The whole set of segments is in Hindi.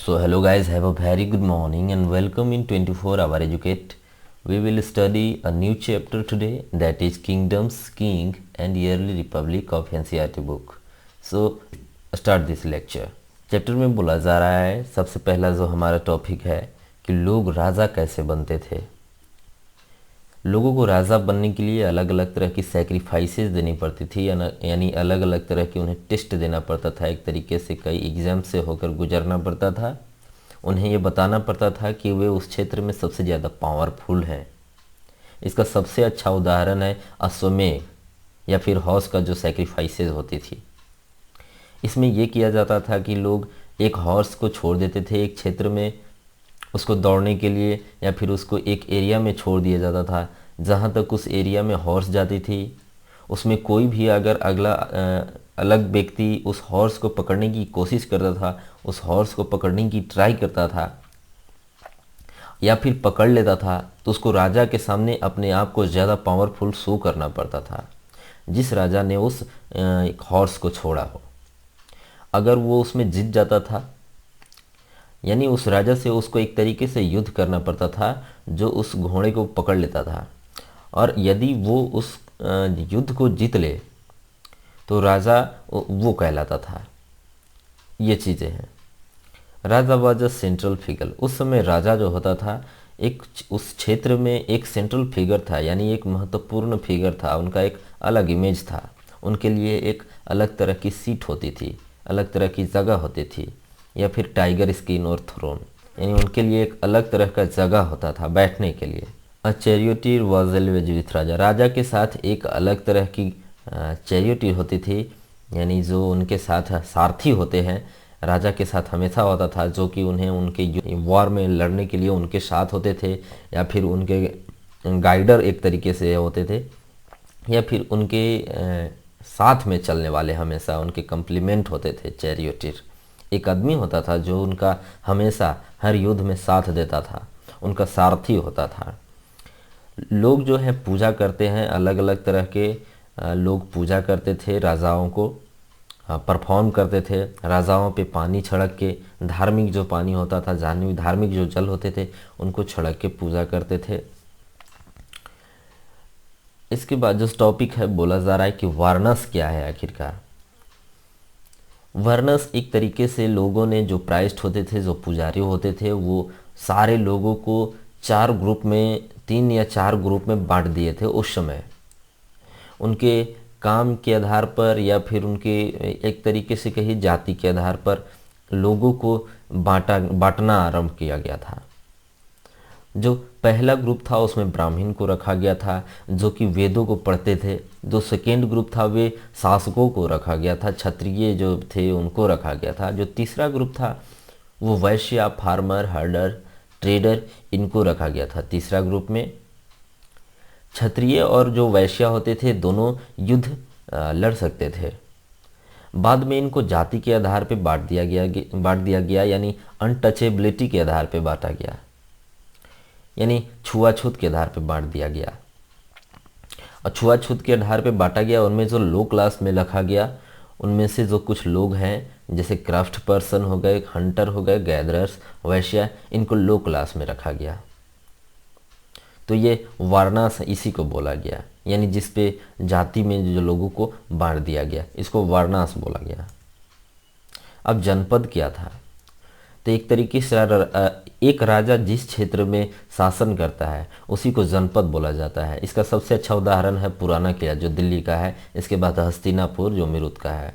So hello guys, have a very good morning and welcome in 24 hour educate. We will study a new chapter today, that is Kingdoms, King and Yearly Republic of NCERT book. So start this lecture. Chapter में बोला जा रहा है, सबसे पहला जो हमारा टॉपिक है कि लोग राजा कैसे बनते थे। लोगों को राजा बनने के लिए अलग अलग तरह की सैक्रिफाइसेस देनी पड़ती थी, यानी अलग अलग तरह की उन्हें टेस्ट देना पड़ता था। एक तरीके से कई एग्ज़ाम से होकर गुजरना पड़ता था। उन्हें ये बताना पड़ता था कि वे उस क्षेत्र में सबसे ज़्यादा पावरफुल हैं। इसका सबसे अच्छा उदाहरण है अश्वमेध या फिर हॉर्स का जो सैक्रिफाइसेस होती थी। इसमें यह किया जाता था कि लोग एक हॉर्स को छोड़ देते थे एक क्षेत्र में उसको दौड़ने के लिए, या फिर उसको एक एरिया में छोड़ दिया जाता था। जहाँ तक उस एरिया में हॉर्स जाती थी, उसमें कोई भी अगर अलग व्यक्ति उस हॉर्स को पकड़ने की कोशिश करता था, उस हॉर्स को पकड़ने की ट्राई करता था या फिर पकड़ लेता था, तो उसको राजा के सामने अपने आप को ज़्यादा पावरफुल शो करना पड़ता था जिस राजा ने उस हॉर्स को छोड़ा हो। अगर वो उसमें जीत जाता था, यानी उस राजा से उसको एक तरीके से युद्ध करना पड़ता था जो उस घोड़े को पकड़ लेता था, और यदि वो उस युद्ध को जीत ले तो राजा वो कहलाता था। ये चीज़ें हैं। राजा वाज अ सेंट्रल फिगर। उस समय राजा जो होता था एक उस क्षेत्र में एक सेंट्रल फिगर था, यानी एक महत्वपूर्ण फिगर था। उनका एक अलग इमेज था। उनके लिए एक अलग तरह की सीट होती थी, अलग तरह की जगह होती थी, या फिर टाइगर स्किन और थ्रोन, यानी उनके लिए एक अलग तरह का जगह होता था बैठने के लिए। अ चैरियोटियर वाज ऑलवेज विथ राजा। राजा के साथ एक अलग तरह की चैरियोटियर होती थी, यानी जो उनके साथ सारथी होते हैं राजा के साथ हमेशा होता था, जो कि उन्हें उनके वॉर में लड़ने के लिए उनके साथ होते थे, या फिर उनके गाइडर एक तरीके से होते थे, या फिर उनके साथ में चलने वाले हमेशा उनके कम्प्लीमेंट होते थे। चैरियोटियर एक आदमी होता था जो उनका हमेशा हर युद्ध में साथ देता था, उनका सारथी होता था। लोग जो है पूजा करते हैं, अलग अलग तरह के लोग पूजा करते थे, राजाओं को परफॉर्म करते थे। राजाओं पे पानी छिड़क के, धार्मिक जो पानी होता था, धार्मिक जो जल होते थे, उनको छिड़क के पूजा करते थे। इसके बाद जो टॉपिक है बोला जा रहा है कि वर्नस क्या है आखिरकार। वर्नस एक तरीके से लोगों ने जो प्राइस्ट होते थे, जो पुजारी होते थे, वो सारे लोगों को 3 या 4 ग्रुप में बांट दिए थे उस समय। उनके काम के आधार पर या फिर उनके एक तरीके से कही जाति के आधार पर लोगों को बांटना आरंभ किया गया था। जो पहला ग्रुप था उसमें ब्राह्मण को रखा गया था जो कि वेदों को पढ़ते थे। जो सेकेंड ग्रुप था वे शासकों को रखा गया था, क्षत्रिय जो थे उनको रखा गया था। जो तीसरा ग्रुप था वो वैश्य, फार्मर, हर्डर, ट्रेडर, इनको रखा गया था तीसरा ग्रुप में। क्षत्रिय और जो वैश्य होते थे दोनों युद्ध लड़ सकते थे। बाद में इनको जाति के आधार पर बांट दिया गया, यानी अनटचेबिलिटी के आधार पर बांटा गया, यानी छुआछूत के आधार पर बांट दिया गया। और छुआछूत के आधार पर बांटा गया, उनमें जो लो क्लास में रखा गया, उनमें से जो कुछ लोग हैं जैसे क्राफ्ट पर्सन हो गए, हंटर हो गए, गैदरर्स, वैश्य, इनको लो क्लास में रखा गया। तो ये वर्नास इसी को बोला गया, यानी जिस पे जाति में जो लोगों को बांट दिया गया, इसको वर्नास बोला गया। अब जनपद क्या था? तो एक तरीके से एक राजा जिस क्षेत्र में शासन करता है उसी को जनपद बोला जाता है। इसका सबसे अच्छा उदाहरण है पुराना किला जो दिल्ली का है, इसके बाद हस्तिनापुर जो मीरूत का है।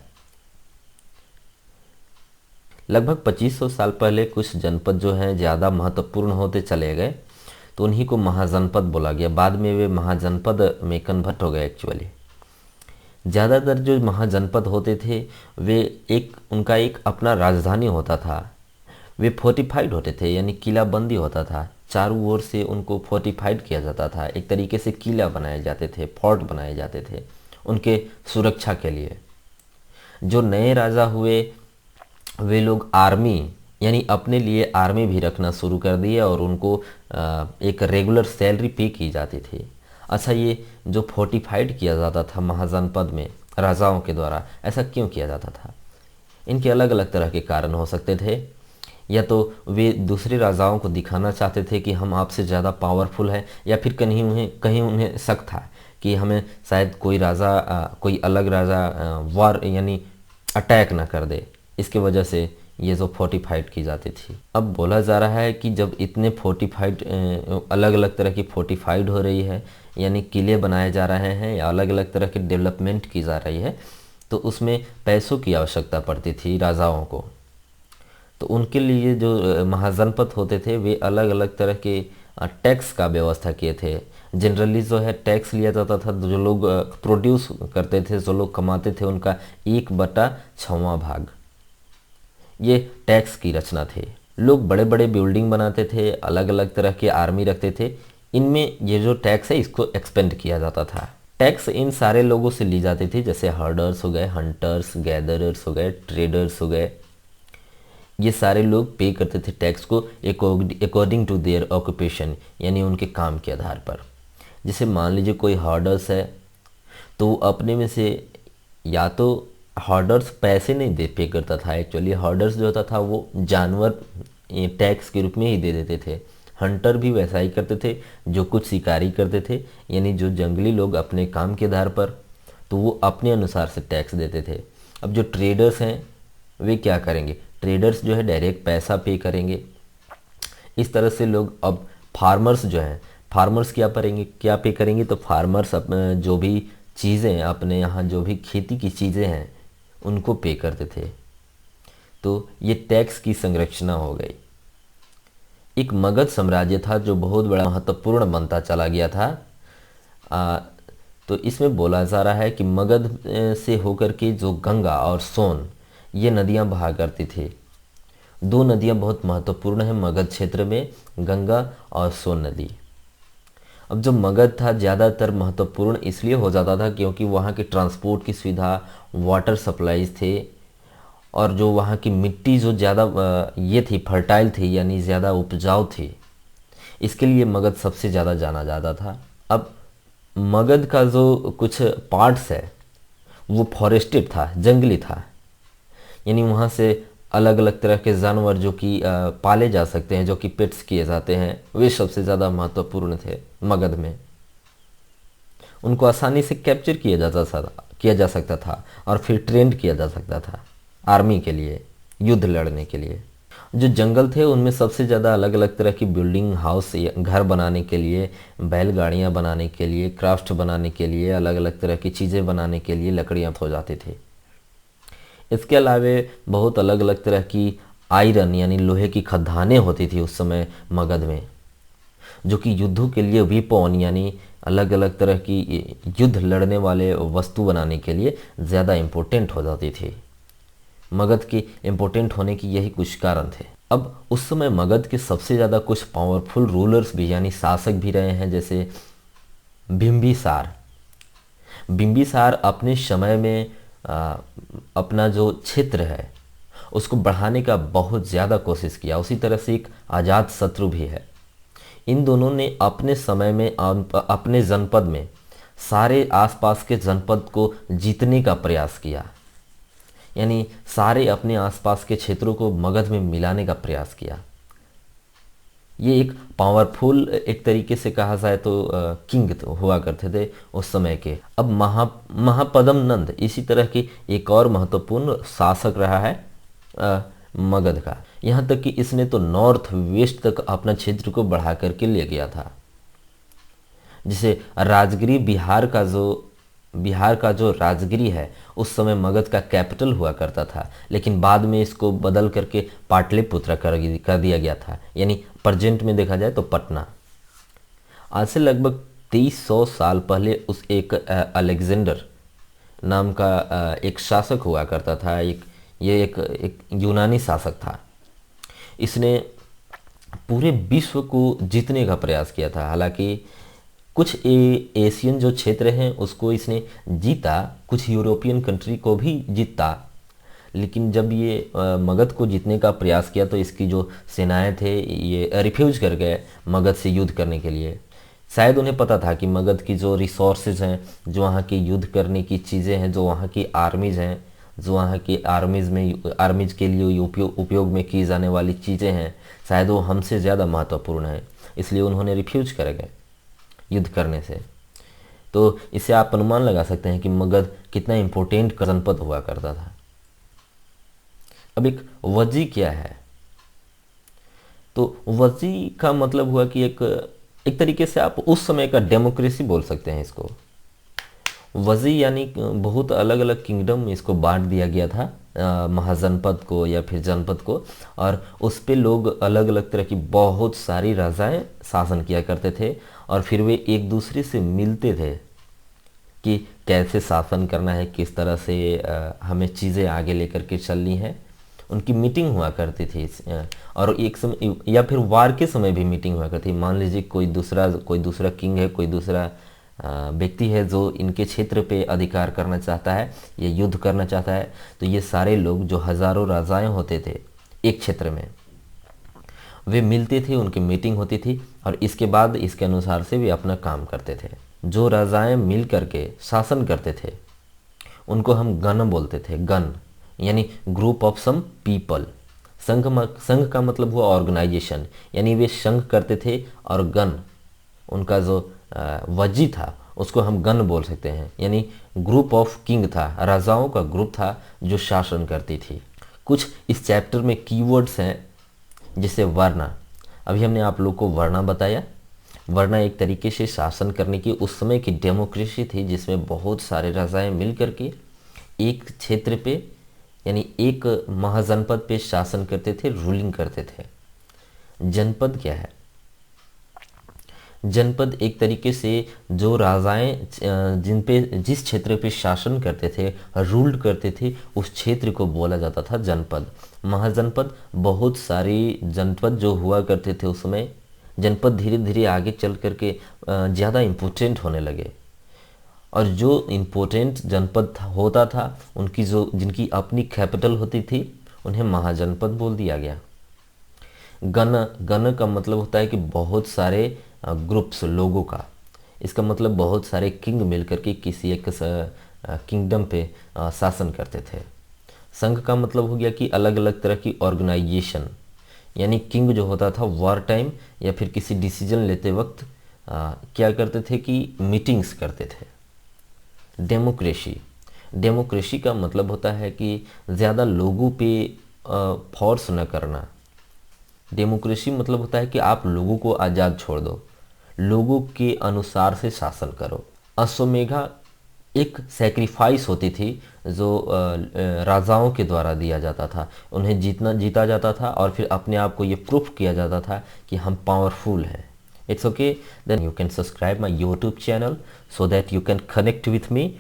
लगभग 2500 साल पहले कुछ जनपद जो हैं ज़्यादा महत्वपूर्ण होते चले गए, तो उन्हीं को महाजनपद बोला गया। बाद में वे महाजनपद में कन्वर्ट हो गए। एक्चुअली ज़्यादातर जो महाजनपद होते थे वे उनका एक अपना राजधानी होता था। वे फोर्टिफाइड होते थे, यानी किलाबंदी होता था। चारों ओर से उनको फोर्टिफाइड किया जाता था, एक तरीके से किला बनाए जाते थे, फोर्ट बनाए जाते थे उनके सुरक्षा के लिए। जो नए राजा हुए वे लोग आर्मी, यानी अपने लिए आर्मी भी रखना शुरू कर दिए और उनको एक रेगुलर सैलरी पे की जाती थी। अच्छा, ये जो फोर्टिफाइड किया जाता था महाजनपद में राजाओं के द्वारा, ऐसा क्यों किया जाता था? इनके अलग अलग तरह के कारण हो सकते थे। या तो वे दूसरे राजाओं को दिखाना चाहते थे कि हम आपसे ज़्यादा पावरफुल हैं, या फिर कहीं उन्हें शक था कि हमें शायद कोई राजा कोई अलग राजा वार यानी अटैक ना कर दे। इसके वजह से ये जो फोर्टिफाइड की जाती थी। अब बोला जा रहा है कि जब इतने फोर्टिफाइड अलग अलग तरह की फोर्टिफाइड हो रही है, यानी किले बनाए जा रहे हैं या अलग अलग तरह की डेवलपमेंट की जा रही है, तो उसमें पैसों की आवश्यकता पड़ती थी राजाओं को। तो उनके लिए जो महाजनपद होते थे वे अलग अलग तरह के टैक्स का व्यवस्था किए थे। जनरली जो है टैक्स लिया जाता था, जो लोग प्रोड्यूस करते थे, जो लोग कमाते थे, उनका 1/6वां भाग ये टैक्स की रचना थे। लोग बड़े बड़े बिल्डिंग बनाते थे, अलग अलग तरह की आर्मी रखते थे, इनमें ये जो टैक्स है इसको एक्सपेंड किया जाता था। टैक्स इन सारे लोगों से ली जाती थी, जैसे हर्डर्स हो गए, हंटर्स, गैदरर्स हो गए, ट्रेडर्स हो गए। ये सारे लोग पे करते थे टैक्स को अकॉर्डिंग टू देयर ऑक्यूपेशन, यानी उनके काम के आधार पर। जैसे मान लीजिए कोई हर्डर्स है, तो वो अपने में से या तो हर्डर्स पैसे नहीं दे पे करता था, एक्चुअली हर्डर्स जो होता था वो जानवर टैक्स के रूप में ही दे देते थे। हंटर भी वैसा ही करते थे, जो कुछ शिकारी करते थे, यानी जो जंगली लोग अपने काम के आधार पर, तो वो अपने अनुसार से टैक्स देते थे। अब जो ट्रेडर्स हैं वे क्या करेंगे, ट्रेडर्स जो है डायरेक्ट पैसा पे करेंगे। इस तरह से लोग, अब फार्मर्स जो हैं, फार्मर्स क्या पे करेंगे, तो फार्मर्स जो भी चीज़ें अपने यहाँ जो भी खेती की चीज़ें हैं उनको पे करते थे। तो ये टैक्स की संरचना हो गई। एक मगध साम्राज्य था जो बहुत बड़ा महत्वपूर्ण बनता चला गया था। तो इसमें बोला जा रहा है कि मगध से होकर के जो गंगा और सोन ये नदियाँ बहा करती थी। 2 नदियाँ बहुत महत्वपूर्ण हैं मगध क्षेत्र में, गंगा और सोन नदी। अब जो मगध था ज़्यादातर महत्वपूर्ण इसलिए हो जाता था क्योंकि वहाँ की ट्रांसपोर्ट की सुविधा, वाटर सप्लाईज थे, और जो वहाँ की मिट्टी जो ज़्यादा ये थी फर्टाइल थी, यानी ज़्यादा उपजाऊ थी, इसके लिए मगध सबसे ज़्यादा जाना जाता था। अब मगध का जो कुछ पार्ट्स है वो फॉरेस्टेड था, जंगली था, यानी वहाँ से अलग अलग तरह के जानवर जो कि पाले जा सकते हैं, जो कि पेट्स किए जाते हैं, वे सबसे ज़्यादा महत्वपूर्ण थे मगध में। उनको आसानी से कैप्चर किया जा सकता था और फिर ट्रेंड किया जा सकता था आर्मी के लिए, युद्ध लड़ने के लिए। जो जंगल थे उनमें सबसे ज़्यादा अलग अलग तरह की बिल्डिंग, हाउस, घर बनाने के लिए, बैलगाड़ियाँ बनाने के लिए, क्राफ्ट बनाने के लिए, अलग अलग तरह की चीज़ें बनाने के लिए लकड़ियाँ हो जाती थी। इसके अलावा बहुत अलग अलग तरह की आयरन यानी लोहे की खदानें होती थी उस समय मगध में, जो कि युद्धों के लिए वीपन यानी अलग अलग तरह की युद्ध लड़ने वाले वस्तु बनाने के लिए ज़्यादा इम्पोर्टेंट हो जाती थी। मगध के इम्पोर्टेंट होने की यही कुछ कारण थे। अब उस समय मगध के सबसे ज़्यादा कुछ पावरफुल रूलर्स भी यानी शासक भी रहे हैं, जैसे बिंबिसार। बिंबिसार अपने समय में अपना जो क्षेत्र है उसको बढ़ाने का बहुत ज़्यादा कोशिश किया। उसी तरह से एक अजात शत्रु भी है। इन दोनों ने अपने समय में अपने जनपद में सारे आसपास के जनपद को जीतने का प्रयास किया, यानी सारे अपने आसपास के क्षेत्रों को मगध में मिलाने का प्रयास किया। ये एक पावरफुल, एक तरीके से कहा जाए तो किंग हुआ करते थे उस समय के। अब महापद्म नंद इसी तरह की एक और महत्वपूर्ण शासक रहा है मगध का। यहाँ तक कि इसने तो नॉर्थ वेस्ट तक अपना क्षेत्र को बढ़ा करके ले गया था। जिसे राजगिरी, बिहार का जो राजगिरी है उस समय मगध का कैपिटल हुआ करता था, लेकिन बाद में इसको बदल करके पाटलिपुत्र कर दिया गया था, यानी प्रेजेंट में देखा जाए तो पटना। आज से लगभग 2300 साल पहले उस एक अलेक्जेंडर नाम का एक शासक हुआ करता था। ये एक यूनानी शासक था। इसने पूरे विश्व को जीतने का प्रयास किया था। हालांकि कुछ एशियन जो क्षेत्र हैं उसको इसने जीता, कुछ यूरोपियन कंट्री को भी जीता, लेकिन जब ये मगध को जीतने का प्रयास किया तो इसकी जो सेनाएं थे ये रिफ्यूज कर गए मगध से युद्ध करने के लिए। शायद उन्हें पता था कि मगध की जो रिसोर्सेज हैं, जो वहाँ की युद्ध करने की चीज़ें हैं, जो वहाँ की आर्मीज़ हैं, जो वहाँ की आर्मीज़ के लिए उपयोग में की जाने वाली चीज़ें हैं, शायद वो हमसे ज़्यादा महत्वपूर्ण है, इसलिए उन्होंने रिफ्यूज कर गए युद्ध करने से। तो इससे आप अनुमान लगा सकते हैं कि मगध कितना इम्पोर्टेंट जनपद हुआ करता था। अब एक वजी क्या है? तो वजी का मतलब हुआ कि एक तरीके से आप उस समय का डेमोक्रेसी बोल सकते हैं इसको। वजी यानी बहुत अलग अलग किंगडम इसको बांट दिया गया था, महाजनपद को या फिर जनपद को, और उस पे लोग अलग अलग तरह की बहुत सारी राजाएं शासन किया करते थे, और फिर वे एक दूसरे से मिलते थे कि कैसे शासन करना है, किस तरह से हमें चीज़ें आगे लेकर के चलनी है। उनकी मीटिंग हुआ करती थी, और एक समय या फिर वार के समय भी मीटिंग हुआ करती। मान लीजिए कोई दूसरा किंग है, कोई दूसरा व्यक्ति है जो इनके क्षेत्र पे अधिकार करना चाहता है या युद्ध करना चाहता है, तो ये सारे लोग जो हजारों राजाएं होते थे एक क्षेत्र में, वे मिलते थे, उनकी मीटिंग होती थी, और इसके बाद इसके अनुसार से वे अपना काम करते थे। जो राजाएं मिल करके शासन करते थे उनको हम गण बोलते थे। गण यानी ग्रुप ऑफ सम पीपल। संघ का मतलब हुआ ऑर्गेनाइजेशन, यानी वे संघ करते थे, और गण उनका जो वजी था उसको हम गण बोल सकते हैं, यानी ग्रुप ऑफ किंग था, राजाओं का ग्रुप था जो शासन करती थी। कुछ इस चैप्टर में कीवर्ड्स हैं, जैसे वर्णा। अभी हमने आप लोग को वर्णा बताया। वर्णा एक तरीके से शासन करने की उस समय की डेमोक्रेसी थी, जिसमें बहुत सारे राजाएं मिल करके एक क्षेत्र पे यानी एक महाजनपद पे शासन करते थे, रूलिंग करते थे। जनपद क्या है? जनपद एक तरीके से जो राजाएं जिस क्षेत्र पे शासन करते थे, रूल्ड करते थे, उस क्षेत्र को बोला जाता था जनपद। महाजनपद, बहुत सारी जनपद जो हुआ करते थे उस समय, जनपद धीरे धीरे आगे चल करके ज़्यादा इम्पोर्टेंट होने लगे, और जो इम्पोर्टेंट जनपद होता था जिनकी अपनी कैपिटल होती थी, उन्हें महाजनपद बोल दिया गया। गण का मतलब होता है कि बहुत सारे ग्रुप्स लोगों का। इसका मतलब बहुत सारे किंग मिलकर के किसी एक किंगडम पे शासन करते थे। संघ का मतलब हो गया कि अलग अलग तरह की ऑर्गेनाइजेशन, यानी किंग जो होता था वॉर टाइम या फिर किसी डिसीजन लेते वक्त क्या करते थे कि मीटिंग्स करते थे। डेमोक्रेसी का मतलब होता है कि ज़्यादा लोगों पे फोर्स न करना। डेमोक्रेसी मतलब होता है कि आप लोगों को आज़ाद छोड़ दो, लोगों के अनुसार से शासन करो। अश्वमेधा एक सैक्रिफाइस होती थी जो राजाओं के द्वारा दिया जाता था। उन्हें जीता जाता था, और फिर अपने आप को ये प्रूफ किया जाता था कि हम पावरफुल हैं। It's okay, then you can subscribe my YouTube channel so that you can connect with me